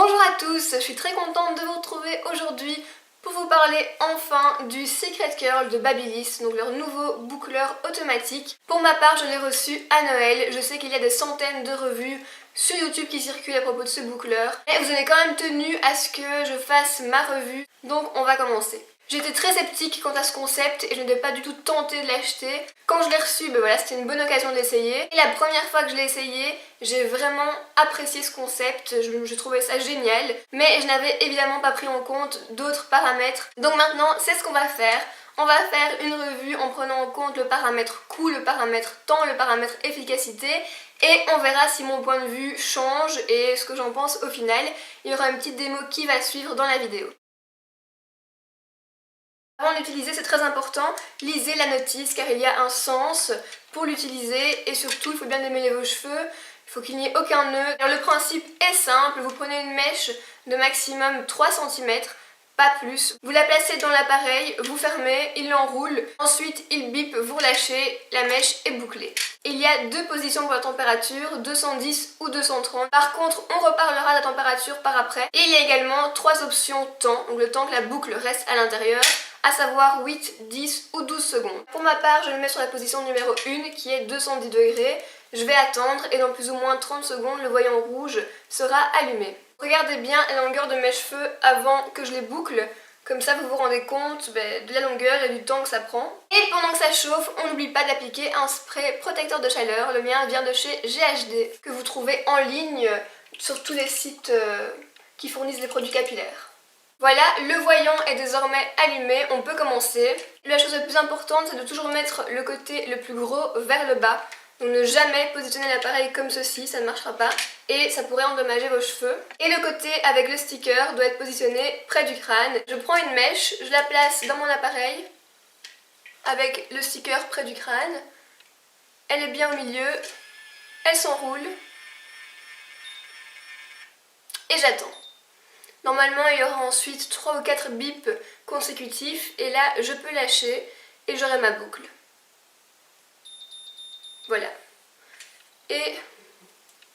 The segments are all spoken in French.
Bonjour à tous, je suis très contente de vous retrouver aujourd'hui pour vous parler enfin du Secret Curl de Babyliss, donc leur nouveau boucleur automatique. Pour ma part, je l'ai reçu à Noël. Je sais qu'il y a des centaines de revues sur YouTube qui circulent à propos de ce boucleur. Mais vous avez quand même tenu à ce que je fasse ma revue, donc on va commencer. J'étais très sceptique quant à ce concept et je n'étais pas du tout tentée de l'acheter. Quand je l'ai reçu, voilà, c'était une bonne occasion de l'essayer. Et la première fois que je l'ai essayé, j'ai vraiment apprécié ce concept, je trouvais ça génial. Mais je n'avais évidemment pas pris en compte d'autres paramètres. Donc maintenant, c'est ce qu'on va faire. On va faire une revue en prenant en compte le paramètre coût, le paramètre temps, le paramètre efficacité. Et on verra si mon point de vue change et ce que j'en pense au final. Il y aura une petite démo qui va suivre dans la vidéo. Avant de l'utiliser, c'est très important, lisez la notice car il y a un sens pour l'utiliser et surtout il faut bien démêler vos cheveux, il faut qu'il n'y ait aucun nœud. Alors le principe est simple, vous prenez une mèche de maximum 3 cm, pas plus. Vous la placez dans l'appareil, vous fermez, il l'enroule, ensuite il bip, vous relâchez, la mèche est bouclée. Il y a deux positions pour la température, 210 ou 230. Par contre, on reparlera de la température par après. Et il y a également 3 options temps, donc le temps que la boucle reste à l'intérieur, à savoir 8, 10 ou 12 secondes. Pour ma part, je le mets sur la position numéro 1 qui est 210 degrés. Je vais attendre et dans plus ou moins 30 secondes, le voyant rouge sera allumé. Regardez bien la longueur de mes cheveux avant que je les boucle. Comme ça, vous vous rendez compte de la longueur et du temps que ça prend. Et pendant que ça chauffe, on n'oublie pas d'appliquer un spray protecteur de chaleur. Le mien vient de chez GHD, que vous trouvez en ligne sur tous les sites qui fournissent des produits capillaires. Voilà, le voyant est désormais allumé, on peut commencer. La chose la plus importante, c'est de toujours mettre le côté le plus gros vers le bas. Donc ne jamais positionner l'appareil comme ceci, ça ne marchera pas et ça pourrait endommager vos cheveux. Et le côté avec le sticker doit être positionné près du crâne. Je prends une mèche, je la place dans mon appareil avec le sticker près du crâne. Elle est bien au milieu, elle s'enroule et j'attends. Normalement, il y aura ensuite 3 ou 4 bips consécutifs et là, je peux lâcher et j'aurai ma boucle. Voilà. Et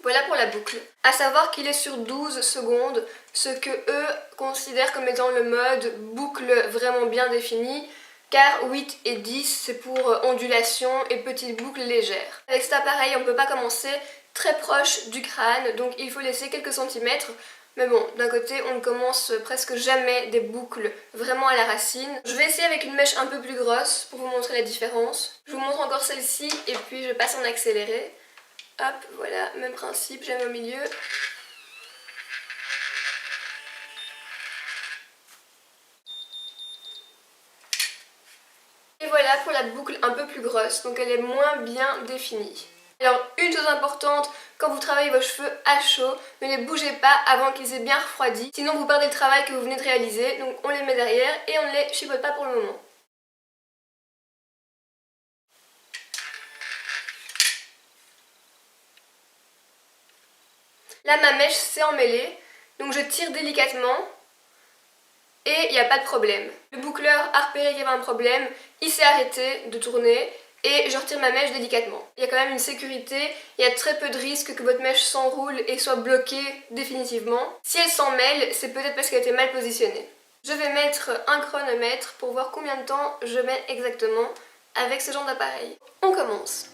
voilà pour la boucle. À savoir qu'il est sur 12 secondes, ce que eux considèrent comme étant le mode boucle vraiment bien défini, car 8 et 10 c'est pour ondulation et petites boucles légères. Avec cet appareil, on ne peut pas commencer très proche du crâne, donc il faut laisser quelques centimètres. Mais bon, d'un côté, on ne commence presque jamais des boucles vraiment à la racine. Je vais essayer avec une mèche un peu plus grosse pour vous montrer la différence. Je vous montre encore celle-ci et puis je passe en accéléré. Hop, voilà, même principe, j'aime au milieu. Et voilà pour la boucle un peu plus grosse, donc elle est moins bien définie. Alors une chose importante, quand vous travaillez vos cheveux à chaud, ne les bougez pas avant qu'ils aient bien refroidi, sinon vous perdez le travail que vous venez de réaliser, donc on les met derrière et on ne les chipote pas pour le moment. Là ma mèche s'est emmêlée, donc je tire délicatement et il n'y a pas de problème. Le boucleur a repéré qu'il y avait un problème, il s'est arrêté de tourner. Et je retire ma mèche délicatement. Il y a quand même une sécurité, il y a très peu de risques que votre mèche s'enroule et soit bloquée définitivement. Si elle s'en mêle, c'est peut-être parce qu'elle était mal positionnée. Je vais mettre un chronomètre pour voir combien de temps je mets exactement avec ce genre d'appareil. On commence.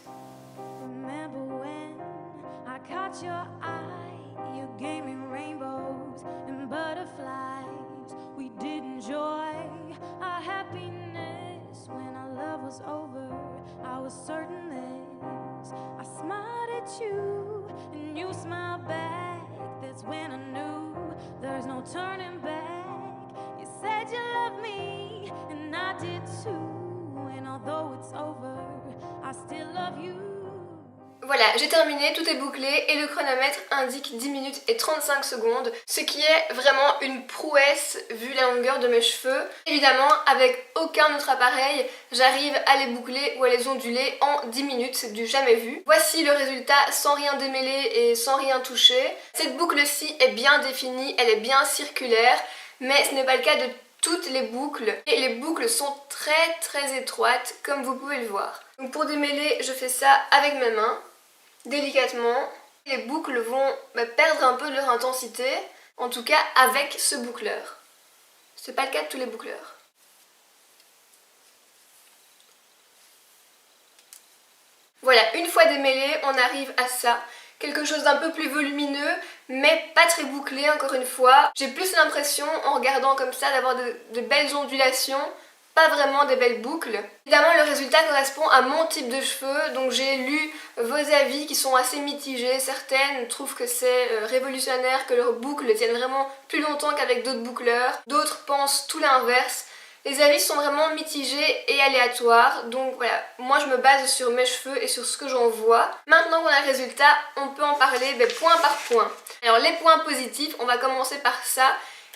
I was certain this. I smiled at you and you smiled back. That's when I knew there's no turning back. You said you loved me and I did too. And although it's over, I still love you. Voilà, j'ai terminé, tout est bouclé et le chronomètre indique 10 minutes et 35 secondes, ce qui est vraiment une prouesse vu la longueur de mes cheveux. Évidemment, avec aucun autre appareil, j'arrive à les boucler ou à les onduler en 10 minutes, c'est du jamais vu. Voici le résultat sans rien démêler et sans rien toucher. Cette boucle-ci est bien définie, elle est bien circulaire, mais ce n'est pas le cas de toutes les boucles et les boucles sont très étroites comme vous pouvez le voir. Donc pour démêler, je fais ça avec mes mains. Délicatement, les boucles vont perdre un peu de leur intensité. En tout cas avec ce boucleur. C'est pas le cas de tous les boucleurs. Voilà, une fois démêlé, on arrive à ça. Quelque chose d'un peu plus volumineux, mais pas très bouclé encore une fois. J'ai plus l'impression, en regardant comme ça, d'avoir de belles ondulations, pas vraiment des belles boucles. Évidemment, le résultat correspond à mon type de cheveux, donc j'ai lu vos avis qui sont assez mitigés. Certaines trouvent que c'est révolutionnaire, que leurs boucles tiennent vraiment plus longtemps qu'avec d'autres boucleurs. D'autres pensent tout l'inverse. Les avis sont vraiment mitigés et aléatoires, donc voilà, moi je me base sur mes cheveux et sur ce que j'en vois. Maintenant qu'on a le résultat, on peut en parler point par point. Alors les points positifs, on va commencer par ça.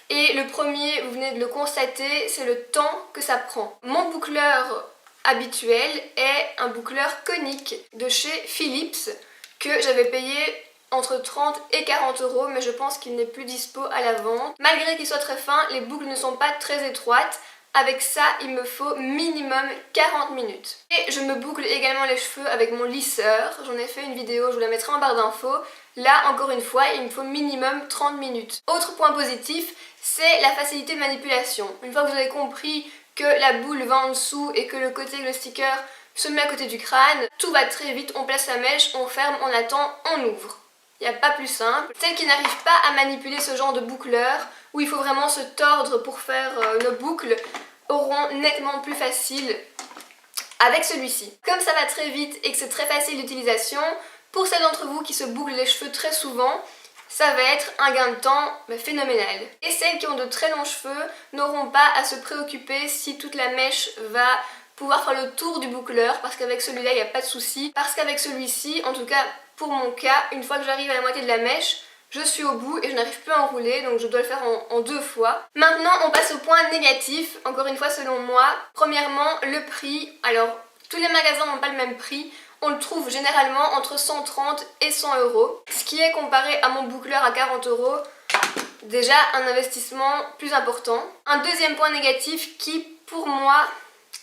Et le premier, vous venez de le constater, c'est le temps que ça prend. Mon boucleur habituel est un boucleur conique de chez Philips que j'avais payé entre 30 et 40 €, mais je pense qu'il n'est plus dispo à la vente. Malgré qu'il soit très fin, les boucles ne sont pas très étroites. Avec ça, il me faut minimum 40 minutes. Et je me boucle également les cheveux avec mon lisseur. J'en ai fait une vidéo, je vous la mettrai en barre d'infos. Là, encore une fois, il me faut minimum 30 minutes. Autre point positif, c'est la facilité de manipulation. Une fois que vous avez compris que la boule va en dessous et que le côté avec le sticker se met à côté du crâne, tout va très vite, on place la mèche, on ferme, on attend, on ouvre. Il n'y a pas plus simple. Celles qui n'arrivent pas à manipuler ce genre de boucleur, où il faut vraiment se tordre pour faire nos boucles, auront nettement plus facile avec celui-ci. Comme ça va très vite et que c'est très facile d'utilisation, pour celles d'entre vous qui se bouclent les cheveux très souvent, ça va être un gain de temps phénoménal. Et celles qui ont de très longs cheveux n'auront pas à se préoccuper si toute la mèche va pouvoir faire le tour du boucleur, parce qu'avec celui-là il n'y a pas de souci. Parce qu'avec celui-ci, en tout cas pour mon cas, une fois que j'arrive à la moitié de la mèche, je suis au bout et je n'arrive plus à enrouler, donc je dois le faire en 2 fois. Maintenant, on passe au point négatif, encore une fois selon moi. Premièrement, le prix. Alors, tous les magasins n'ont pas le même prix. On le trouve généralement entre 130 et 100 €. Ce qui est comparé à mon boucleur à 40 €, déjà un investissement plus important. Un deuxième point négatif qui, pour moi,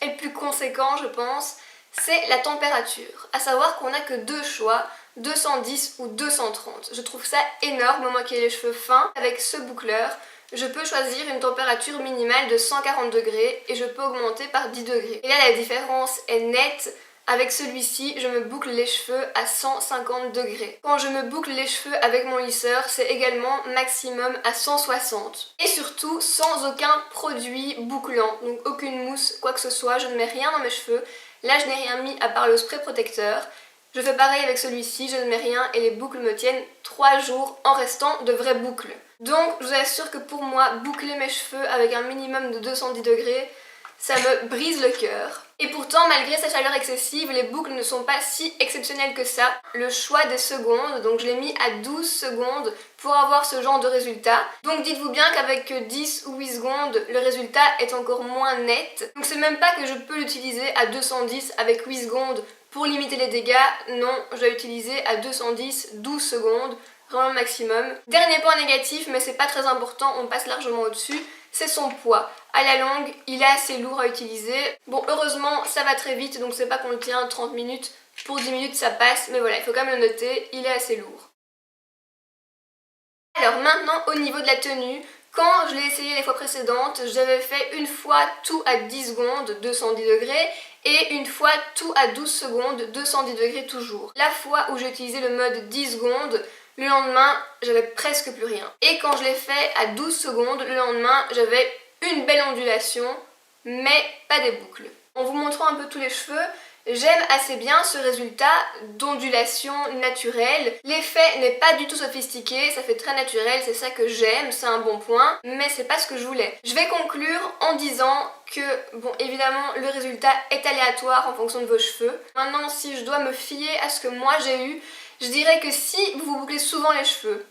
est le plus conséquent, je pense, c'est la température. À savoir qu'on n'a que 2 choix. 210 ou 230. Je trouve ça énorme, moi qui ai les cheveux fins. Avec ce boucleur, je peux choisir une température minimale de 140 degrés et je peux augmenter par 10 degrés. Et là, la différence est nette. Avec celui-ci, je me boucle les cheveux à 150 degrés. Quand je me boucle les cheveux avec mon lisseur, c'est également maximum à 160. Et surtout, sans aucun produit bouclant. Donc aucune mousse, quoi que ce soit, je ne mets rien dans mes cheveux. Là, je n'ai rien mis à part le spray protecteur. Je fais pareil avec celui-ci, je ne mets rien et les boucles me tiennent 3 jours en restant de vraies boucles. Donc je vous assure que pour moi, boucler mes cheveux avec un minimum de 210 degrés, ça me brise le cœur. Et pourtant, malgré sa chaleur excessive, les boucles ne sont pas si exceptionnelles que ça. Le choix des secondes, donc je l'ai mis à 12 secondes pour avoir ce genre de résultat. Donc dites-vous bien qu'avec 10 ou 8 secondes, le résultat est encore moins net. Donc c'est même pas que je peux l'utiliser à 210 avec 8 secondes pour limiter les dégâts. Non, je dois utiliser à 210, 12 secondes, vraiment le maximum. Dernier point négatif, mais c'est pas très important, on passe largement au-dessus, c'est son poids. À la longue, il est assez lourd à utiliser. Bon, heureusement, ça va très vite, donc c'est pas qu'on le tient 30 minutes. Pour 10 minutes, ça passe, mais voilà, il faut quand même le noter, il est assez lourd. Alors maintenant, au niveau de la tenue, quand je l'ai essayé les fois précédentes, j'avais fait une fois tout à 10 secondes, 210 degrés, et une fois tout à 12 secondes, 210 degrés toujours. La fois où j'ai utilisé le mode 10 secondes, le lendemain, j'avais presque plus rien. Et quand je l'ai fait à 12 secondes, le lendemain, j'avais une belle ondulation, mais pas des boucles. En vous montrant un peu tous les cheveux, j'aime assez bien ce résultat d'ondulation naturelle. L'effet n'est pas du tout sophistiqué, ça fait très naturel, c'est ça que j'aime, c'est un bon point, mais c'est pas ce que je voulais. Je vais conclure en disant que, bon, évidemment, le résultat est aléatoire en fonction de vos cheveux. Maintenant, si je dois me fier à ce que moi j'ai eu, je dirais que si vous vous bouclez souvent les cheveux,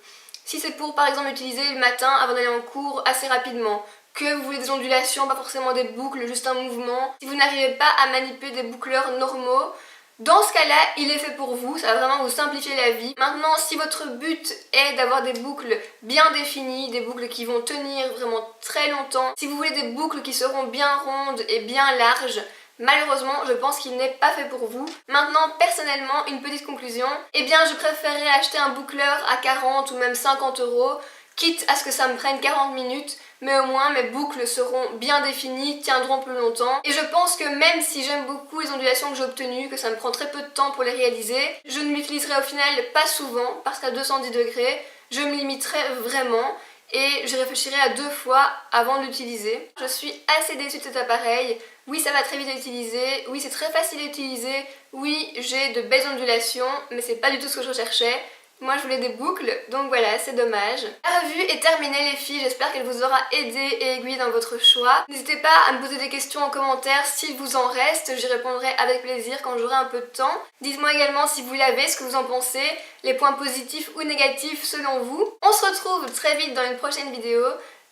si c'est pour par exemple utiliser le matin avant d'aller en cours assez rapidement, que vous voulez des ondulations, pas forcément des boucles, juste un mouvement, si vous n'arrivez pas à manipuler des boucleurs normaux, dans ce cas-là, il est fait pour vous, ça va vraiment vous simplifier la vie. Maintenant, si votre but est d'avoir des boucles bien définies, des boucles qui vont tenir vraiment très longtemps, si vous voulez des boucles qui seront bien rondes et bien larges, malheureusement, je pense qu'il n'est pas fait pour vous. Maintenant, personnellement, une petite conclusion, eh bien je préférerais acheter un boucleur à 40 ou même 50 € quitte à ce que ça me prenne 40 minutes, mais au moins mes boucles seront bien définies, tiendront plus longtemps. Et je pense que même si j'aime beaucoup les ondulations que j'ai obtenues, que ça me prend très peu de temps pour les réaliser, je ne l'utiliserai au final pas souvent, parce qu'à 210 degrés, je me limiterai vraiment et je réfléchirai à 2 fois avant de l'utiliser. Je suis assez déçue de cet appareil. Oui, ça va très vite à utiliser, oui, c'est très facile à utiliser, oui, j'ai de belles ondulations, mais c'est pas du tout ce que je recherchais. Moi je voulais des boucles, donc voilà, c'est dommage. La revue est terminée les filles, j'espère qu'elle vous aura aidé et aiguillé dans votre choix. N'hésitez pas à me poser des questions en commentaire s'il vous en reste, j'y répondrai avec plaisir quand j'aurai un peu de temps. Dites-moi également si vous l'avez, ce que vous en pensez, les points positifs ou négatifs selon vous. On se retrouve très vite dans une prochaine vidéo.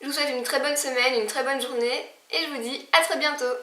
Je vous souhaite une très bonne semaine, une très bonne journée et je vous dis à très bientôt.